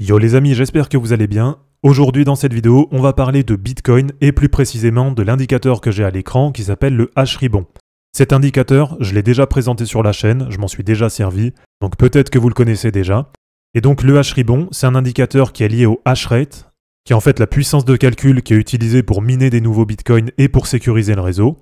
Yo les amis, j'espère que vous allez bien. Aujourd'hui dans cette vidéo, on va parler de Bitcoin et plus précisément de l'indicateur que j'ai à l'écran qui s'appelle le H-Ribbon. Cet indicateur, je l'ai déjà présenté sur la chaîne, je m'en suis déjà servi, donc peut-être que vous le connaissez déjà. Et donc le H-Ribbon, c'est un indicateur qui est lié au hash rate, qui est en fait la puissance de calcul qui est utilisée pour miner des nouveaux bitcoins et pour sécuriser le réseau.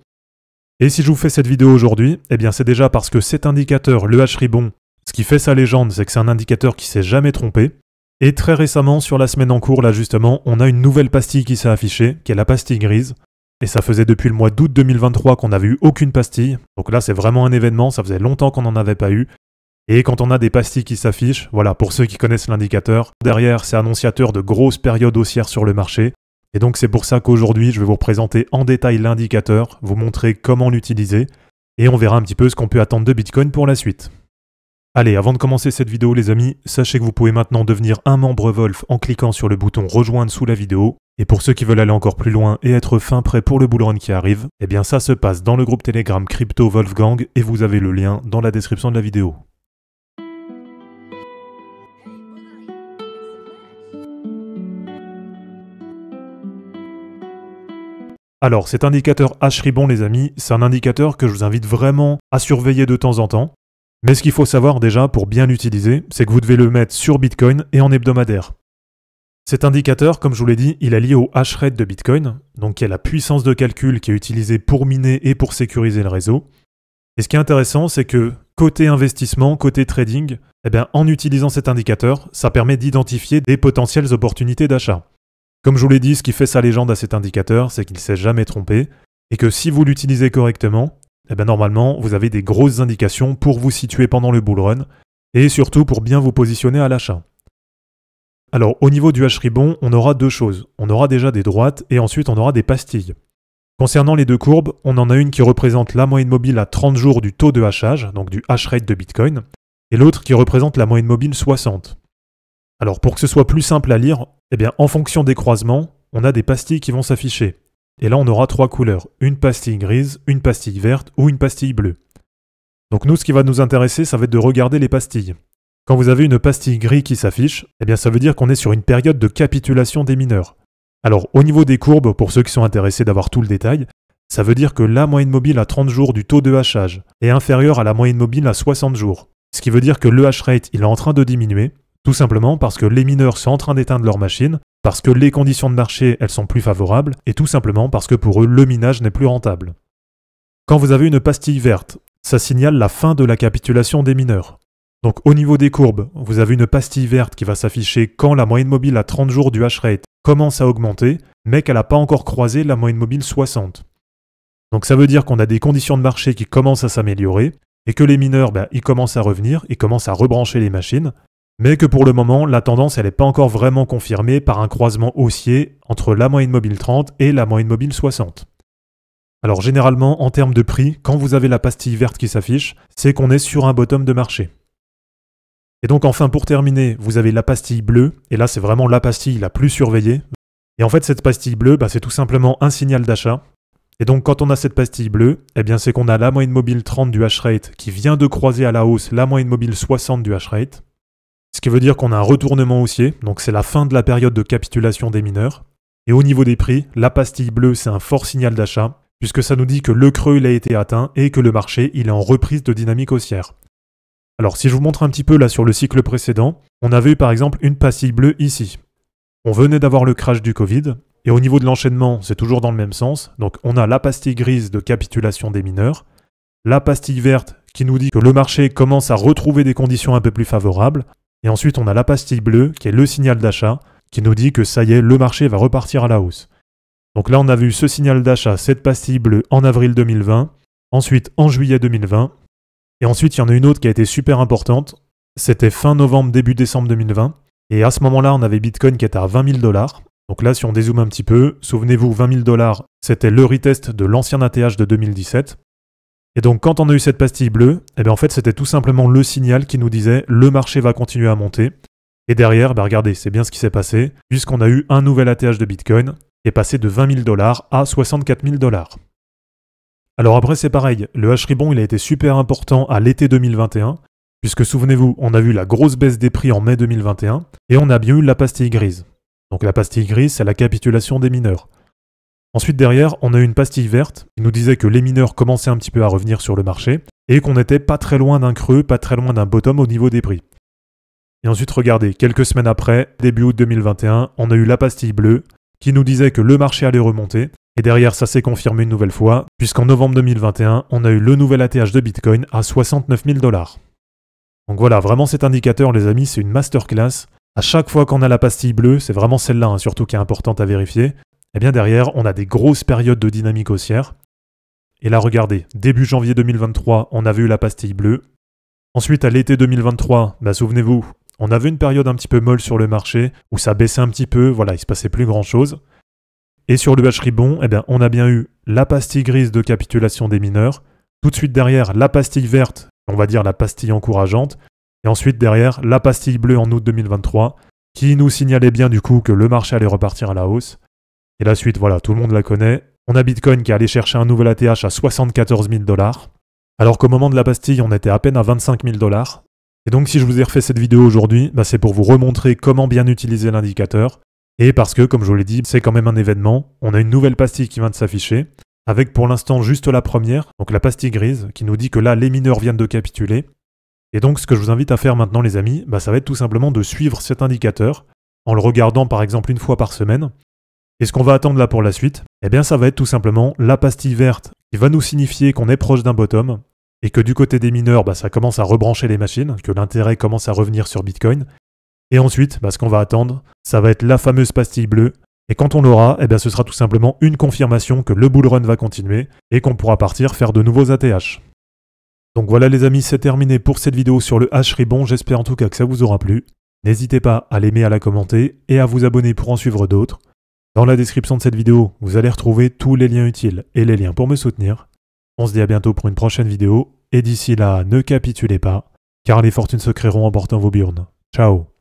Et si je vous fais cette vidéo aujourd'hui, eh bien c'est déjà parce que cet indicateur, le H-Ribbon, ce qui fait sa légende, c'est que c'est un indicateur qui s'est jamais trompé. Et très récemment, sur la semaine en cours, là justement, on a une nouvelle pastille qui s'est affichée, qui est la pastille grise. Et ça faisait depuis le mois d'août 2023 qu'on n'avait eu aucune pastille. Donc là, c'est vraiment un événement, ça faisait longtemps qu'on n'en avait pas eu. Et quand on a des pastilles qui s'affichent, voilà, pour ceux qui connaissent l'indicateur, derrière, c'est annonciateur de grosses périodes haussières sur le marché. Et donc c'est pour ça qu'aujourd'hui, je vais vous présenter en détail l'indicateur, vous montrer comment l'utiliser, et on verra un petit peu ce qu'on peut attendre de Bitcoin pour la suite. Allez, avant de commencer cette vidéo les amis, sachez que vous pouvez maintenant devenir un membre Wolf en cliquant sur le bouton rejoindre sous la vidéo. Et pour ceux qui veulent aller encore plus loin et être fin prêt pour le bull run qui arrive, eh bien ça se passe dans le groupe Telegram Crypto Wolfgang et vous avez le lien dans la description de la vidéo. Alors cet indicateur H-Ribbon les amis, c'est un indicateur que je vous invite vraiment à surveiller de temps en temps. Mais ce qu'il faut savoir déjà pour bien l'utiliser, c'est que vous devez le mettre sur Bitcoin et en hebdomadaire. Cet indicateur, comme je vous l'ai dit, il est lié au hash rate de Bitcoin, donc qui est la puissance de calcul qui est utilisée pour miner et pour sécuriser le réseau. Et ce qui est intéressant, c'est que côté investissement, côté trading, eh bien, en utilisant cet indicateur, ça permet d'identifier des potentielles opportunités d'achat. Comme je vous l'ai dit, ce qui fait sa légende à cet indicateur, c'est qu'il ne s'est jamais trompé, et que si vous l'utilisez correctement, eh bien normalement, vous avez des grosses indications pour vous situer pendant le bull run, et surtout pour bien vous positionner à l'achat. Alors, au niveau du H-Ribbon, on aura deux choses. On aura déjà des droites, et ensuite on aura des pastilles. Concernant les deux courbes, on en a une qui représente la moyenne mobile à 30 jours du taux de hachage, donc du hash rate de Bitcoin, et l'autre qui représente la moyenne mobile 60. Alors, pour que ce soit plus simple à lire, eh bien, en fonction des croisements, on a des pastilles qui vont s'afficher. Et là, on aura trois couleurs, une pastille grise, une pastille verte ou une pastille bleue. Donc nous, ce qui va nous intéresser, ça va être de regarder les pastilles. Quand vous avez une pastille grise qui s'affiche, eh bien ça veut dire qu'on est sur une période de capitulation des mineurs. Alors au niveau des courbes, pour ceux qui sont intéressés d'avoir tout le détail, ça veut dire que la moyenne mobile à 30 jours du taux de hachage est inférieure à la moyenne mobile à 60 jours. Ce qui veut dire que le hash rate, il est en train de diminuer, tout simplement parce que les mineurs sont en train d'éteindre leur machine, parce que les conditions de marché, elles sont plus favorables, et tout simplement parce que pour eux, le minage n'est plus rentable. Quand vous avez une pastille verte, ça signale la fin de la capitulation des mineurs. Donc au niveau des courbes, vous avez une pastille verte qui va s'afficher quand la moyenne mobile à 30 jours du hash rate commence à augmenter, mais qu'elle n'a pas encore croisé la moyenne mobile 60. Donc ça veut dire qu'on a des conditions de marché qui commencent à s'améliorer, et que les mineurs, ils commencent à revenir, ils commencent à rebrancher les machines, mais que pour le moment, la tendance, elle n'est pas encore vraiment confirmée par un croisement haussier entre la moyenne mobile 30 et la moyenne mobile 60. Alors généralement, en termes de prix, quand vous avez la pastille verte qui s'affiche, c'est qu'on est sur un bottom de marché. Et donc enfin, pour terminer, vous avez la pastille bleue, et là c'est vraiment la pastille la plus surveillée. Et en fait, cette pastille bleue, c'est tout simplement un signal d'achat. Et donc quand on a cette pastille bleue, eh bien c'est qu'on a la moyenne mobile 30 du hash rate qui vient de croiser à la hausse la moyenne mobile 60 du hash rate. Ce qui veut dire qu'on a un retournement haussier, donc c'est la fin de la période de capitulation des mineurs. Et au niveau des prix, la pastille bleue, c'est un fort signal d'achat, puisque ça nous dit que le creux il a été atteint et que le marché il est en reprise de dynamique haussière. Alors si je vous montre un petit peu là sur le cycle précédent, on avait eu par exemple une pastille bleue ici. On venait d'avoir le crash du Covid, et au niveau de l'enchaînement, c'est toujours dans le même sens, donc on a la pastille grise de capitulation des mineurs, la pastille verte qui nous dit que le marché commence à retrouver des conditions un peu plus favorables, et ensuite, on a la pastille bleue, qui est le signal d'achat, qui nous dit que ça y est, le marché va repartir à la hausse. Donc là, on avait eu ce signal d'achat, cette pastille bleue, en avril 2020, ensuite en juillet 2020, et ensuite, il y en a une autre qui a été super importante, c'était fin novembre, début décembre 2020, et à ce moment-là, on avait Bitcoin qui était à 20 000 $. Donc là, si on dézoome un petit peu, souvenez-vous, 20 000 $, c'était le retest de l'ancien ATH de 2017, et donc quand on a eu cette pastille bleue, eh bien en fait c'était tout simplement le signal qui nous disait le marché va continuer à monter. Et derrière, regardez, c'est bien ce qui s'est passé, puisqu'on a eu un nouvel ATH de Bitcoin qui est passé de 20 000 $ à 64 000 $. Alors après c'est pareil, le H-Ribbon il a été super important à l'été 2021, Puisque souvenez-vous, on a vu la grosse baisse des prix en mai 2021 et on a bien eu la pastille grise. Donc la pastille grise, c'est la capitulation des mineurs. Ensuite derrière, on a eu une pastille verte qui nous disait que les mineurs commençaient un petit peu à revenir sur le marché et qu'on n'était pas très loin d'un creux, pas très loin d'un bottom au niveau des prix. Et ensuite regardez, quelques semaines après, début août 2021, on a eu la pastille bleue qui nous disait que le marché allait remonter. Et derrière, ça s'est confirmé une nouvelle fois, puisqu'en novembre 2021, on a eu le nouvel ATH de Bitcoin à 69 000 $. Donc voilà, vraiment cet indicateur, les amis, c'est une masterclass. À chaque fois qu'on a la pastille bleue, c'est vraiment celle-là, surtout qui est importante à vérifier. Et bien derrière, on a des grosses périodes de dynamique haussière. Et là, regardez, début janvier 2023, on avait eu la pastille bleue. Ensuite, à l'été 2023, souvenez-vous, on avait une période un petit peu molle sur le marché, où ça baissait un petit peu, voilà, il se passait plus grand-chose. Et sur le H-Ribon, on a bien eu la pastille grise de capitulation des mineurs, tout de suite derrière la pastille verte, on va dire la pastille encourageante, et ensuite derrière la pastille bleue en août 2023, qui nous signalait bien du coup que le marché allait repartir à la hausse. Et la suite, voilà, tout le monde la connaît. On a Bitcoin qui allait chercher un nouvel ATH à 74 000 $, alors qu'au moment de la pastille, on était à peine à 25 000 $. Et donc si je vous ai refait cette vidéo aujourd'hui, c'est pour vous remontrer comment bien utiliser l'indicateur, et parce que, comme je vous l'ai dit, c'est quand même un événement, on a une nouvelle pastille qui vient de s'afficher, avec pour l'instant juste la première, donc la pastille grise, qui nous dit que là, les mineurs viennent de capituler. Et donc ce que je vous invite à faire maintenant les amis, ça va être tout simplement de suivre cet indicateur, en le regardant par exemple une fois par semaine. Et ce qu'on va attendre là pour la suite, ça va être tout simplement la pastille verte, qui va nous signifier qu'on est proche d'un bottom, et que du côté des mineurs, ça commence à rebrancher les machines, que l'intérêt commence à revenir sur Bitcoin. Et ensuite, ce qu'on va attendre, ça va être la fameuse pastille bleue. Et quand on l'aura, ce sera tout simplement une confirmation que le bull run va continuer et qu'on pourra partir faire de nouveaux ATH. Donc voilà les amis, c'est terminé pour cette vidéo sur le H-Ribon. J'espère en tout cas que ça vous aura plu. N'hésitez pas à l'aimer, à la commenter et à vous abonner pour en suivre d'autres. Dans la description de cette vidéo, vous allez retrouver tous les liens utiles et les liens pour me soutenir. On se dit à bientôt pour une prochaine vidéo. Et d'ici là, ne capitulez pas, car les fortunes se créeront en portant vos burnes. Ciao.